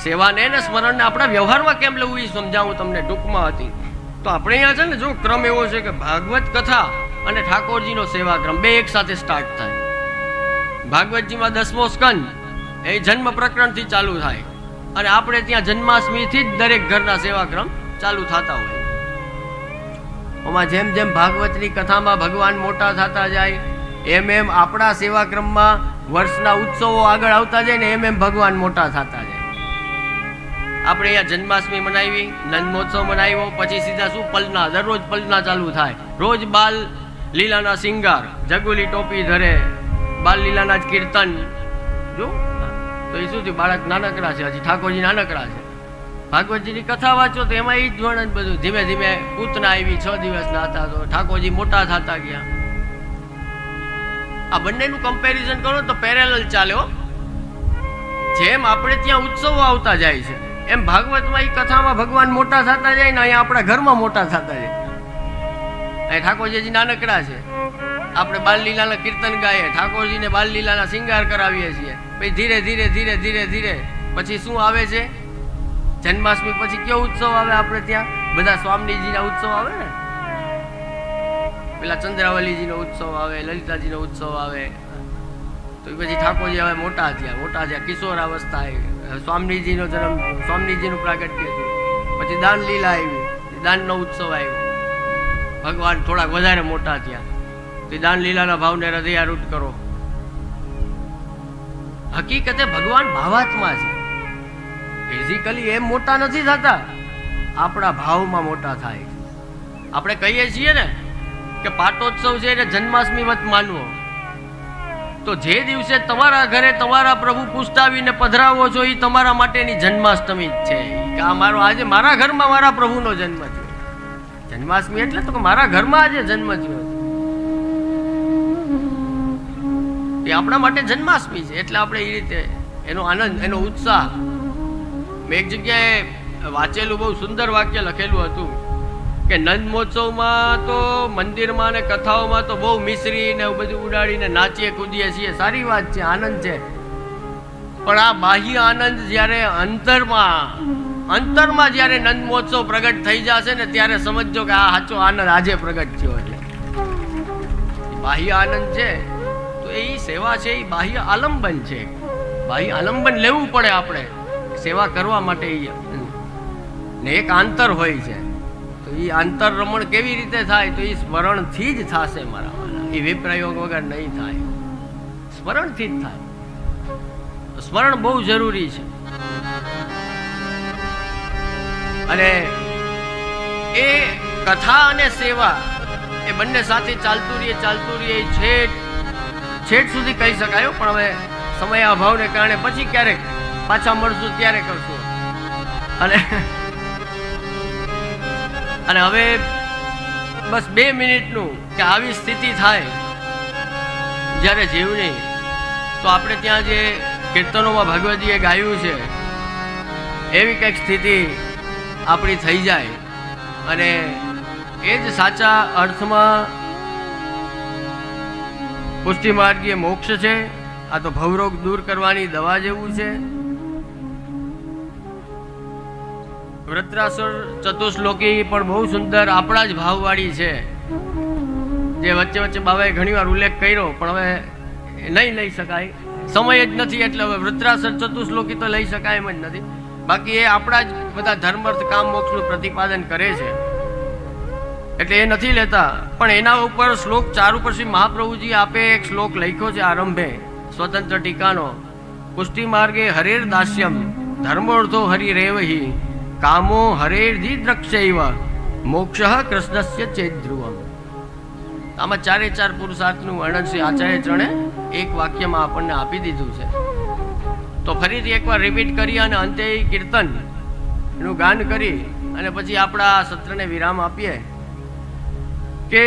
સેવાને ને સ્મરણને આપણા વ્યવહારમાં કેમ લેવું એ સમજાવું તમને ટૂંકમાં હતી. તો આપણે અહીંયા છે ને જો ક્રમ એવો છે કે ભાગવત કથા અને ઠાકોરજીનો સેવાક્રમ બે એક સાથે સ્ટાર્ટ થાય. ભાગવતજીમાં 10મો સ્કંદ એ જન્મ પ્રકરણથી ચાલુ થાય અને આપણે ત્યાં જન્માષ્ટમીથી જ દરેક ઘરના સેવાક્રમ ચાલુ થતા હોય. આમાં જેમ જેમ ભાગવતની કથામાં ભગવાન મોટા થતા જાય એમ એમ આપણા સેવાક્રમમાં વર્ષના ઉત્સવો આગળ આવતા જાય ને એમ એમ ભગવાન મોટા થતા જાય. આપણે અહીંયા જન્માષ્ટમી મનાવી, નંદમહોત્સવ મનાવ્યો, પછી સીધા શું પલના, દરરોજ પલના ચાલુ થાય. રોજ બાલ લીલાના શિંગાર, જગુલી ટોપી ધરે, બાલ લીલાના જ કીર્તન. જો તો એ શું થયું, બાળક નાનકડા છે, હજી ઠાકોરજી નાનકડા છે. ભાગવતજીની કથા વાંચો તો એમાં એ જ વર્ણન બધું. ધીમે ધીમે પૂતના આવી 6 દિવસના હતા તો ઠાકોરજી મોટા થતા ગયા. આ બંનેનું કમ્પેરિઝન કરો તો પેરેલલ ચાલ્યો. જેમ આપણે ત્યાં ઉત્સવો આવતા જાય છે એમ ભાગવતમાં એ કથામાં ભગવાન મોટા થતા જાય ને અહીંયા આપણા ઘરમાં મોટા થતા જાય. અહીં ઠાકોરજી નાનકડા છે, આપણે બાલલીલાના કીર્તન ગાઈએ, ઠાકોરજીને બાલલીલાના શિંગાર કરાવીએ છીએ. પછી ધીરે ધીરે ધીરે ધીરે ધીરે પછી શું આવે છે, જન્માષ્ટમી પછી કયો ઉત્સવ આવે આપણે ત્યાં? બધા સ્વામીજીના ઉત્સવ આવે ને, પેલા ચંદ્રાવલીજીનો ઉત્સવ આવે, લલિતાજીનો ઉત્સવ આવે. તો પછી ઠાકોરજી હવે મોટા થયા, કિશોર અવસ્થા આવી, સ્વામીજીનો જન્મ, સ્વામીજીનું પ્રાગટ્ય થયું, પછી દાન લીલા આવી, દાનનો ઉત્સવ આવ્યો. ભગવાન થોડાક વધારે મોટા થયા તો દાન લીલાના ભાવને હૃદયારૂઢ કરો. હકીકતે ભગવાન ભાવાત્મા છે. ફિઝિકલી એમ મોટા નથી થતા, આપણા ભાવમાં મોટા થાય. આપણે કહીએ છીએ ને કે પાટોત્સવ છે એટલે જન્માષ્ટમી વત માનવો. તો જે દિવસે તમારા ઘરે તમારા પ્રભુ પુષ્ટાવીને પધરાવો છો એ તમારા માટેની જન્માષ્ટમી જ છે. કે આ મારો આજે મારા ઘરમાં મારા પ્રભુનો જન્મ થયો. જન્માષ્ટમી એટલે તો કે મારા ઘરમાં આજે જન્મ થયો. એ આપણા માટે જન્માષ્ટમી છે એટલે આપણે એ રીતે એનો આનંદ, એનો ઉત્સાહ. મેં એક જગ્યાએ વાંચેલું બહુ સુંદર વાક્ય લખેલું હતું કે નંદ મહોત્સવમાં તો મંદિરમાં ને કથાઓમાં તો બહુ મિશ્રી ને બધું ઉડાડીને નાચીએ કૂદીએ છીએ, સારી વાત છે, આનંદ છે. પણ આ બાહ્ય આનંદ જ્યારે અંતરમાં જ્યારે નંદ મહોત્સવ પ્રગટ થઈ જશે ને ત્યારે સમજજો કે આ સાચો આનંદ આજે પ્રગટ થયો. એટલે બાહ્ય આનંદ છે તો એ સેવા છે, એ બાહ્ય આલંબન છે. બાહ્ય આલંબન લેવું પડે આપણે સેવા કરવા માટે. ને એક આંતર હોય છે, તો એ આંતર રમણ કેવી રીતે થાય? તો એ સ્મરણથી જ થશે મારા વાલા, એ વિપ્રયોગ વગર નહીં થાય, સ્મરણથી જ થાય. સ્મરણ બહુ જરૂરી છે. અને એ કથા અને સેવા એ બંને સાથે ચાલતું રહીએ છેટ સુધી કહી શકાય. પણ હવે સમય અભાવને કારણે પછી ક્યારેક પાછા મળશું ત્યારે કરશું. અને હવે બસ 2 મિનિટનું કે આવી સ્થિતિ થાય જ્યારે જીવની, તો આપણે ત્યાં જે કીર્તનોમાં ભગવદજીએ ગાયું છે એવી કંઈક સ્થિતિ આપણી થઈ જાય. અને એ જ સાચા અર્થમાં પુષ્ટિ માર્ગીય મોક્ષ છે. આ તો ભવરોગ દૂર કરવાની દવા જેવું છે. વૃત્રાસુર ચતુશ્લોકી પણ બહુ સુંદર આપણા જ ભાવવાળી છે, જે વચ્ચે બાબાએ ઘણીવાર ઉલ્લેખ કર્યો પણ હવે નહીં લઈ શકાય, સમય જ નથી. એટલે હવે વૃત્રાસુર ચતુશ્લોકી તો લઈ શકાય એમ જ નથી. બાકી એ આપણા જ બધા ધર્મ અર્થ કામ મોક્ષનું પ્રતિપાદન કરે છે એટલે એ નથી લેતા. પણ એના ઉપર શ્લોક 4 ઉપર શ્રી મહાપ્રભુજી આપે એક શ્લોક લખ્યો છે આરંભે, સ્વતંત્ર ટીકાનો. પુષ્ટિ માર્ગે હરેર દાસ્યમ ધર્મોર્થો હરિરેવહિ કામો હરેર્ધિ દ્રક્ષૈવ મોક્ષ કૃષ્ણસ્ય ચેદ્ધ્રુવમ. આમાં 4 પુરુષાર્થનું વર્ણન શ્રી આચાર્ય ચરણે એક વાક્યમાં આપણને આપી દીધું છે. તો ફરીથી એકવાર રિપીટ કરી અને અંતે કીર્તન એનું ગાન કરી અને પછી આપણા સત્રને વિરામ આપીએ કે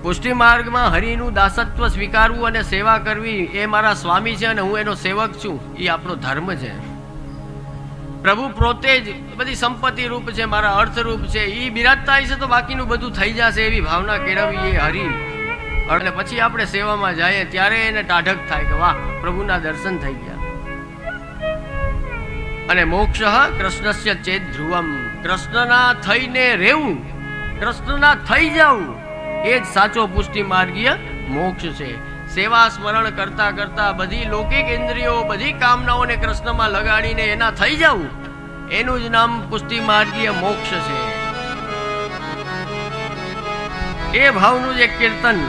પુષ્ટિ માર્ગમાં હરિનું દાસત્વ સ્વીકારવું અને સેવા કરવી એ મારા સ્વામી છે અને હું એનો સેવક છું, એ આપણો ધર્મ છે. પ્રભુ પોતે જ બધી સંપત્તિ રૂપ છે, મારા અર્થ રૂપ છે, એ બિરાજતા છે તો બાકીનું બધું થઈ જશે એવી ભાવના કેળવવી એ હરિ અને પછી આપણે સેવામાં જઈએ ત્યારે એને ટાઢક થાય કે વાહ, પ્રભુના દર્શન થઈ ગયા. અને મોક્ષ કૃષ્ણસ્ય ચેત ધ્રુવમ, કૃષ્ણના થઈને રહેવું, કૃષ્ણના થઈ જવું, એ જ સાચો પુષ્ટિ માર્ગીય મોક્ષ છે. સેવા સ્મરણ કરતા કરતા બધી લૌકિક ઇન્દ્રિયો, બધી કામનાઓને કૃષ્ણમાં લગાડીને એના થઈ જવું, એનું જ નામ પુષ્ટિ માર્ગીય મોક્ષ છે. એ ભાવનું જ એક કીર્તન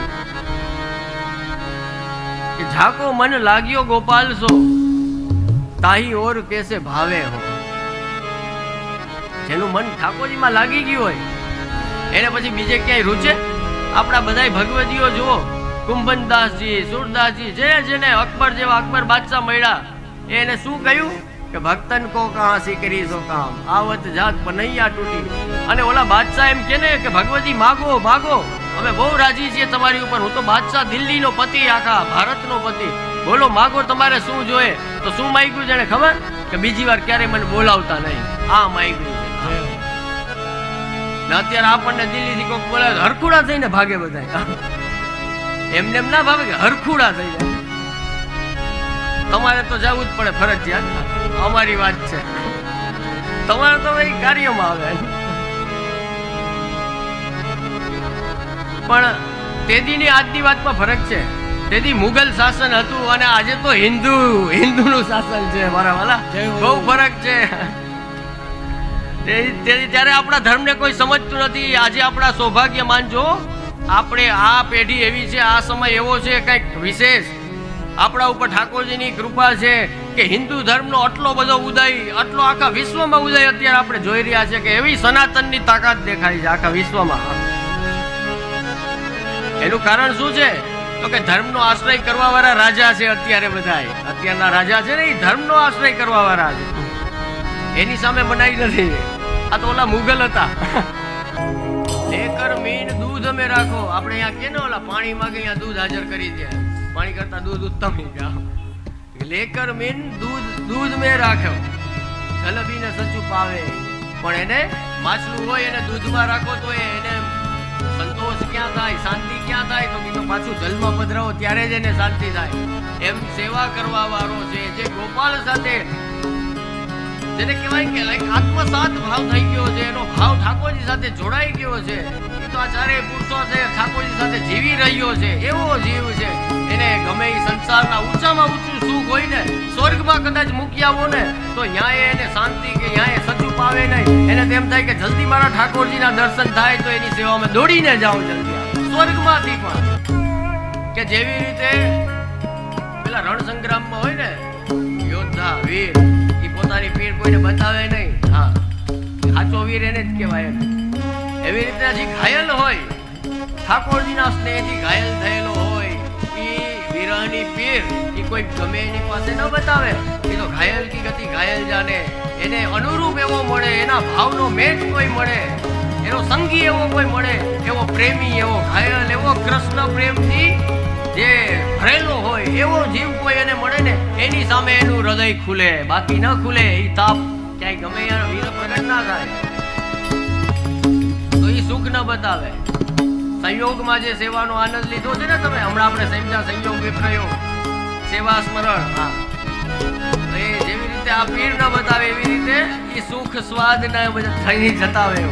કે ઝાકો મન લાગ્યો ગોપાલ સો, તાહી ઓર કેસે ભાવે હો. જેનું મન ઠાકોરજીમાં લાગી ગયું હોય એને પછી બીજે ક્યાંય રૂચે? આપણા બધાય ભગવદીઓ જુઓ, કુંભનદાસજી, સુરદાસજી, જેને અકબર જેવા અકબર બાદશાહ મળ્યા, એને શું કહ્યું કે ભક્તન કો કહા સીકરી સો કામ, આવત જાત પનૈયા તૂટી. અને ઓલા બાદશાહ એમ કે ને કે ભગવતી માગો માગો, અમે બહુ રાજી છીએ તમારી ઉપર, હું તો બાદશાહ દિલ્હીનો પતિ, આખા ભારતનો પતિ, બોલો માગો તમારે શું જોઈએ? તો શું માંગ્યું જેને ખબર? કે બીજી વાર ક્યારે મને બોલાવતા નહીં, આ માંગ્યું. અત્યારે આપણને દિલ્હીથી કોઈ બોલાવે હરખુડા થઈને ભાગે બધા, એમને એમ ના ભાવે કે હરખુડા થઈ જાય. તમારે તો જવું જ પડે ફરજિયાત, અમારી વાત છે. તમારે તો એ કાર્યમાં આવે. પણ તેદીની આજની વાતમાં ફરક છે. તેથી મુગલ શાસન હતું અને આજે તો હિન્દુનું શાસન છે. મારા વાલા, બહુ ફરક છે. ત્યારે આપણા ધર્મને કોઈ સમજતું નથી. આજે આપણા સૌભાગ્ય માનજો, આપણે આ પેઢી એવી છે, આ સમય એવો છે કંઈક વિશેષ આપણા ઉપર ઠાકોરજીની કૃપા છે કે હિન્દુ ધર્મનો આટલો બધો ઉદય, આટલો આખા વિશ્વમાં ઉદય અત્યારે આપણે જોઈ રહ્યા છે કે એવી સનાતનની તાકાત દેખાય છે આખા વિશ્વમાં. એનું કારણ શું છે? તો કે ધર્મનો આશ્રય કરવા વાળા રાજા છે અત્યારે બધા. અત્યારના રાજા છે ને એ ધર્મનો આશ્રય કરવા વાળા છે, એની સામે મનાઈ નથી. આ તો ઓલા મુગલ હતા. લેકર મીન દૂધ અમે રાખો, આપણે અહીંયા કે ને ઓલા પાણી માંગે અહીંયા દૂધ હાજર કરી દે, પાણી કરતા દૂધ ઉત્તમ. લેકર મીન દૂધ મેં રાખ્યો, જલેબીને સચું પાવે. પણ એને માછલું હોય એને દૂધમાં રાખો તો એને સંતોષ ક્યાં થાય, શાંતિ ક્યાં થાય? તો કીધું પાછું જલમાં પધરાવો ત્યારે જ એને શાંતિ થાય. એમ સેવા કરવા વાળો છે જે ગોપાલ સાથે, જેને કહેવાય કે આત્મસાત ભાવ થઈ ગયો છે, એનો ભાવ ઠાકોરજી સાથે જોડાઈ ગયો છે, એ તો આ ચારેય પુરુષો છે ઠાકોરજી સાથે જીવી રહ્યો છે. એવો જીવ છે, એને ગમે એ સંસારના ઊંચામાં ઊંચું સુખ હોય ને, સ્વર્ગમાં કદાચ મૂકી આવો ને તો ન્યાય એને શાંતિ કે ન્યાય સચું પાવે નહીં. એને તેમ થાય કે જલ્દી મારા ઠાકોરજીના દર્શન થાય તો એની સેવામાં દોડીને જાઓ જલ્દી સ્વર્ગમાંથી. પણ કે જેવી રીતે પેલા રણ સંગ્રામમાં હોય ને યોદ્ધા વીર, પોતાની પીર કોઈને બતાવે નહીં, હા સાચો વીર એને જ કહેવાય. એવી રીતે જે ઘાયલ હોય, ઠાકોરજીના સ્નેહથી ઘાયલ થયેલો હોય, એ વિરહની પીર એ કોઈ ગમે એની પાસે ન બતાવે. એ તો ઘાયલ કી ગતિ ઘાયલ જાને, એને અનુરૂપ એવો મળે, એના ભાવનો મેચ કોઈ મળે, એનો સંગી એવો કોઈ મળે, એવો પ્રેમી, એવો ઘાયલ, એવો કૃષ્ણ પ્રેમથી જે ભરેલો હોય એવો જીવ કોઈ એને મળે ને, એની સામે એનું હૃદય ખુલે, બાકી ન ખુલે. એ તાપ ક્યાંય ગમે યાર વીર પ્રગટ ના થાય તો એ સુખ ન બતાવે. સંયોગમાં જે સેવાનો આનંદ લીધો છે ને તમે, હમણાં આપણે સમજ્યા સંયોગ વિપ્રયોગ, સેવા સ્મરણ, હા, એ જેવી રીતે આ પીર ન બતાવે એવી રીતે એ સુખ સ્વાદ ના બધા થઈ જતા હોય.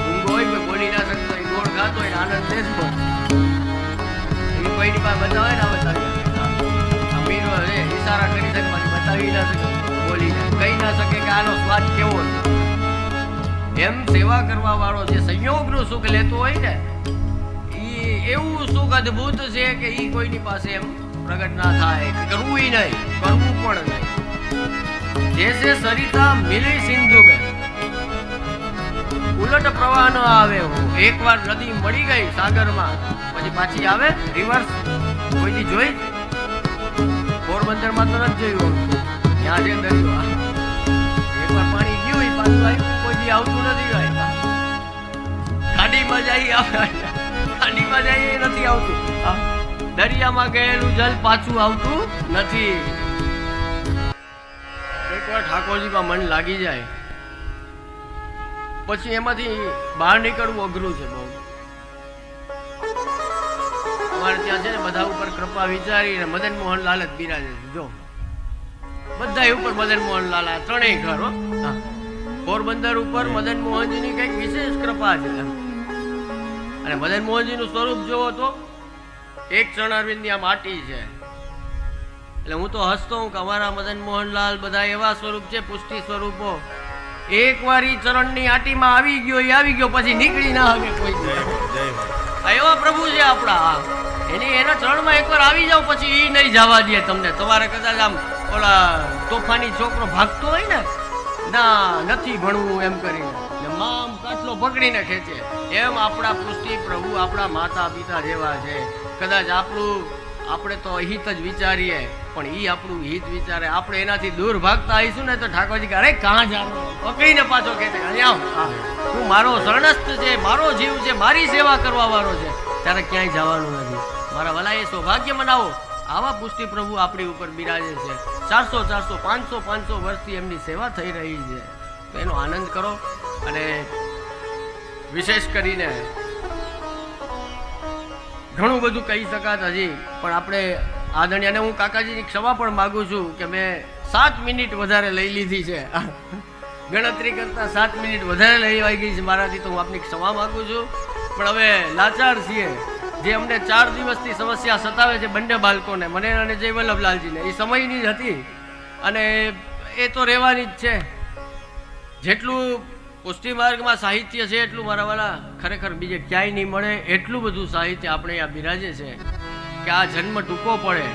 ઊંઘ હોય કોઈ બોલી ના શકતો હોય, ગોળ ખાતો હોય, આનંદ લેતો કોઈની પાસે બતાવે ના બતાવી, અમીરો છે ઈશારા કરી શકે, બતાવી ના શકે, બોલી કહી ના શકે કે આનો સ્વાદ કેવો છે. એમ સેવા કરવા વાળો જે સંયોગનું સુખ લેતો હોય ને, એ એવું સુખ અદ્ભુત છે કે એ કોઈની પાસે એમ પ્રગટ ના થાય. કરવું નહીં, કરવું પણ નહીં. જૈસે સરિતા મિલી સિંધુ મેં, ઉલટ પ્રવાહ ન આવે. એકવાર નદી મળી ગઈ સાગરમાં પછી પાછી આવે રિવર્સ, કોઈથી જોઈ? પોરબંદરમાં તો નથી જોયું, ત્યાં છે દરિયો, એકવાર પાણી ગયું એ પાછું આવ્યું, કોઈથી આવતું નથી. ગાડીમાં જઈએ, ગાડીમાં જઈએ નથી આવતું, દરિયામાં ગયેલું જલ પાછું આવતું નથી. એકવાર ઠાકોરજીમાં મન લાગી જાય પછી એમાંથી બહાર નીકળવું અઘરું છે બહુ. અમારે ત્યાં છે ને બધા ઉપર કૃપા વિચારીને મદન મોહનલાલ જ બિરાજે છે. જો બધા ઉપર મદન મોહનલાલ, આ ત્રણેય ઘર હો. હા, પોરબંદર ઉપર મદન મોહનજીની કંઈક વિશેષ કૃપા છે. અને મદન મોહનજીનું સ્વરૂપ જોવો તો એક ચરણારવિંદની આ માટી છે. એટલે હું તો હસતો હું કે અમારા મદન મોહનલાલ બધા એવા સ્વરૂપ છે, પુષ્ટિ સ્વરૂપો. એક વાર ઈ ચરણની આટીમાં આવી ગયો પછી નીકળી ના આવે કોઈ. એવા પ્રભુ છે આપણા. એના ચરણમાં એકવાર આવી જાવ પછી ઈ નહીં જવા દે તમને. તમારે કદાચ આમ ઓલા તોફાની છોકરો ભાગતો હોય ને, ના નથી ભણવું એમ કરીને મામ કાટલો પકડીને ખેંચે, એમ આપણા પુષ્ટિ પ્રભુ આપણા માતા પિતા જેવા છે. કદાચ આપણે તો હિત જ વિચારીએ પણ ઈ આપણું હિત વિચારે. આપણે એનાથી દૂર ભાગતા આવીશું ને તો ઠાકોરજી કે અરે કાં જાવ, પકડીને પાછો ખેંચે, અહીંયા તું મારો શરણસ્થ છે, મારો જીવ છે, મારી સેવા કરવા વાળો છે, ત્યારે ક્યાંય જવાનું નથી. મારા વલા એ સૌભાગ્ય મનાવો. આવા પુષ્ટિ પ્રભુ આપણી ઉપર બિરાજે છે. 400 500 વર્ષથી એમની સેવા થઈ રહી છે. તો એનો આનંદ કરો. અને વિશેષ કરીને ઘણું બધું કહી શકાત હજી, પણ આપણે આદરણીય, અને હું કાકાજીની ક્ષમા પણ માગું છું કે મેં 7 મિનિટ વધારે લઈ લીધી છે. ગણતરી કરતા 7 મિનિટ વધારે લઈ ગઈ છે મારાથી, તો હું આપની ક્ષમા માગું છું. પણ હવે લાચાર છીએ. જે અમને 4 દિવસથી સમસ્યા સતાવે છે બંને બાળકોને, મને અને જય વલ્લભલાલજીને, એ સમયની જ હતી અને એ તો રહેવાની જ છે. જેટલું પુષ્ટિ માર્ગમાં સાહિત્ય છે એટલું મારા વાલા ખરેખર બીજે ક્યાંય નહીં મળે. એટલું બધું સાહિત્ય આપણે અહીંયા બિરાજે છે કે આ જન્મ ટૂંકો પડે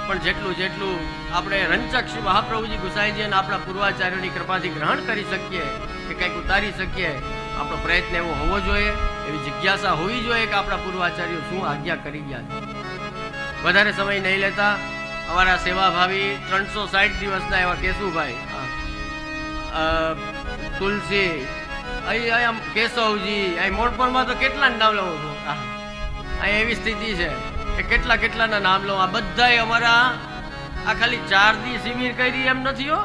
પણ જેટલું આપણે રંચક શ્રી મહાપ્રભુજી ગુસાઈજી અને આપણા પૂર્વાચાર્યોની કૃપાથી ગ્રહણ કરી શકીએ કે કંઈક ઉતારી શકીએ, આપણો પ્રયત્ન એવો હોવો જોઈએ. એવી જિજ્ઞાસા હોવી જોઈએ કે આપણા પૂર્વાચાર્યો શું આજ્ઞા કરી ગયા છે. વધારે સમય નહીં લેતા અમારા સેવાભાવી 360 દિવસના એવા કેશુભાઈ, તુલસી, અહીં કેશવજી, અહીં મોડપણમાં તો કેટલા નામ લઉં છું. અહીં એવી સ્થિતિ છે કે કેટલાના નામ લઉં. આ બધાય અમારા આ ખાલી 4 દી શિબિર કરી એમ નથી હો.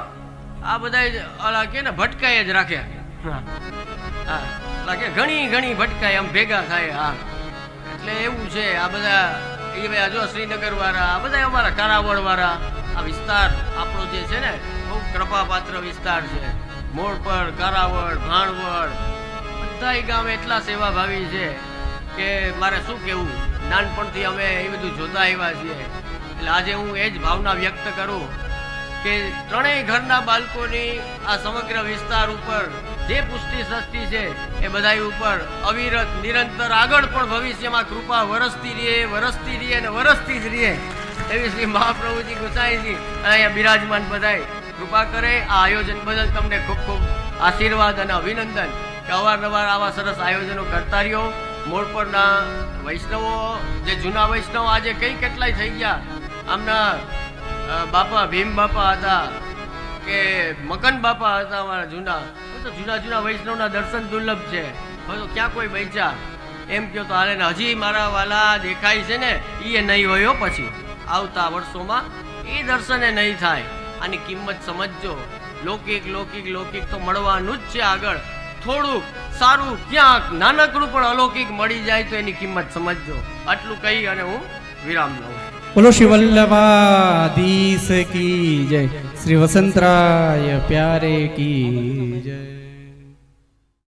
આ બધા ઓલા કે ને ભટકાય જ રાખ્યા. હા, કે ઘણી ભટકાય આમ ભેગા થાય. હા, એટલે એવું છે. આ બધા એ ભાઈ જો શ્રીનગર વાળા, આ બધા અમારા કારાવળ વાળા, આ વિસ્તાર આપણો જે છે ને બહુ કૃપાપાત્ર વિસ્તાર છે. મોડ પર, કારાવળ, ભાણવડ, બધા ગામ એટલા સેવાભાવી છે કે મારે શું કહેવું. નાનપણથી અમે એ બધું જોતા આવ્યા છીએ. એટલે આજે હું એ જ ભાવના વ્યક્ત કરું કે ત્રણેય ઘરના બાળકોની આ સમગ્ર વિસ્તાર ઉપર જે પુષ્ટિ સસ્તી છે એ બધા ઉપર અવિરત નિરંતર આગળ પણ ભવિષ્યમાં કૃપા વરસતી રહે અને વરસતી જ રહે એવી શ્રી મહાપ્રભુજી ગુસાઈજી અહીંયા બિરાજમાન બધાય કૃપા કરે. આ આયોજન બદલ તમને ખૂબ ખૂબ આશીર્વાદ અને અભિનંદન કે અવારનવાર આવા સરસ આયોજનો કરતા રહ્યો. મોડ પરના વૈષ્ણવો, જે જૂના વૈષ્ણવ આજે કેટલાય થઈ ગયા. આમના બાપા ભીમ બાપા હતા કે મકન બાપા હતા અમારા જૂના. તો જૂના વૈષ્ણવના દર્શન દુર્લભ છે. હવે તો ક્યાં કોઈ બચ્યા એમ કહો તો હાલે ને. હજી મારા વાલા દેખાય છે ને એ નહીં હોય પછી આવતા વર્ષોમાં એ દર્શને નહીં થાય. આની કિંમત સમજજો. લૌકિક તો મળવાનું જ છે આગળ. થોડુંક સારું ક્યાંક નાનકડું પણ અલૌકિક મળી જાય તો એની કિંમત સમજજો. આટલું કહી અને હું વિરામ લઉં. બોલો શ્રી વલ્લભાધીશ કી જય, શ્રી વસંતરાય પ્યારે કી જય.